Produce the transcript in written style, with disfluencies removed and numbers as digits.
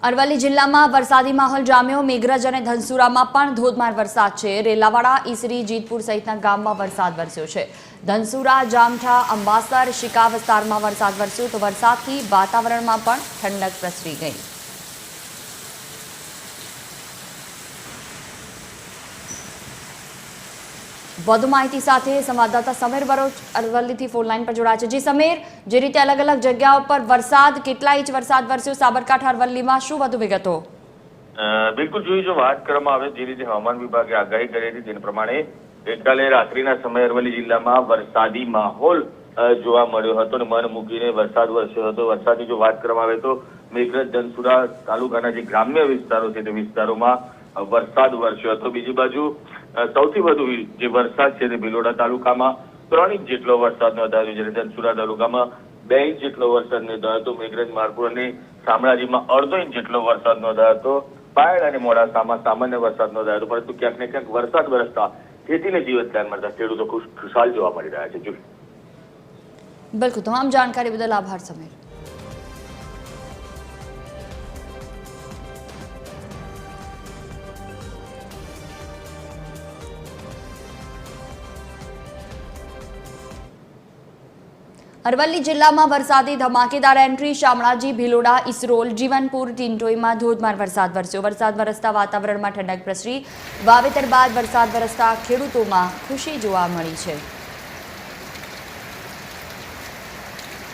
અરવલ્લી જિલ્લામાં વરસાદી માહોલ જામ્યો। મેઘરજ અને ધનસુરામાં પણ ધોધમાર વરસાદ છે। રેલાવાડા, ઈસરી, જીતપુર સહિતના ગામમાં વરસાદ વરસ્યો છે। ધનસુરા, જામઠા, અંબાસર, શિકા વિસ્તારમાં વરસાદ વરસ્યો તો વરસાદથી વાતાવરણમાં પણ ઠંડક પ્રસરી ગઈ। વધુ માહિતી સાથે સંવાદદાતા સમીર બરોચ અરવલ્લીથી ફોન લાઈન પર જોડાયા છે। જી સમીર, જે રીતે અલગ અલગ જગ્યાઓ પર વરસાદ, કેટલા ઇંચ વરસાદ વરસ્યો સાબરકાંઠા અરવલ્લીમાં, શું વધુ વિગતો? બિલકુલ જોઈ, જો વાત કરવામાં આવે જે રીતે હવામાન વિભાગે આગાહી કરી હતી તે પ્રમાણે ગઈકાલે રાત્રિના સમયે અરવલ્લી જિલ્લામાં વરસાદી માહોલ જોવા મળ્યો હતો અને મન મૂકીને વરસાદ વરસ્યો હતો। વરસાદની જો વાત કરવામાં આવે તો મેઘરજ, ધનસુરા તાલુકાના જે ગ્રામ્ય વિસ્તારો છે તે વિસ્તારોમાં વરસાદ વરસ્યો હતો। બીજી બાજુ સૌથી વધુ જે વરસાદ છે તે ભિલોડા તાલુકામાં 3 ઇંચ જેટલો વરસાદ નોંધાયો, જ્યારે ધનસુરા તાલુકામાં 2 ઇંચ જેટલો વરસાદ નોંધાયો હતો। મેઘરજ, મારપુર અને શામળાજીમાં 1/2 ઇંચ જેટલો વરસાદ નોંધાયો હતો। પાયડ અને મોડાસામાં સામાન્ય વરસાદ નોંધાયો હતો, પરંતુ ક્યાંક ને ક્યાંક વરસાદ વરસતા ખેતીને જીવત ધ્યાન મળતા ખેડૂતો ખુશાલ જોવા મળી રહ્યા છે। બિલકુલ, તમામ જાણકારી બદલ આભાર સમીર। અરવલ્લી જિલ્લામાં વરસાદી ધમાકેદાર એન્ટ્રી। શામળાજી, ભિલોડા, ઈસરોલ, જીવનપુર, ટીંટોઈમાં ધોધમાર વરસાદ વરસ્યો। વરસાદ વરસતા વાતાવરણમાં ઠંડક પ્રસરી। વાવેતર બાદ વરસાદ વરસતા ખેડૂતોમાં ખુશી જોવા મળી છે।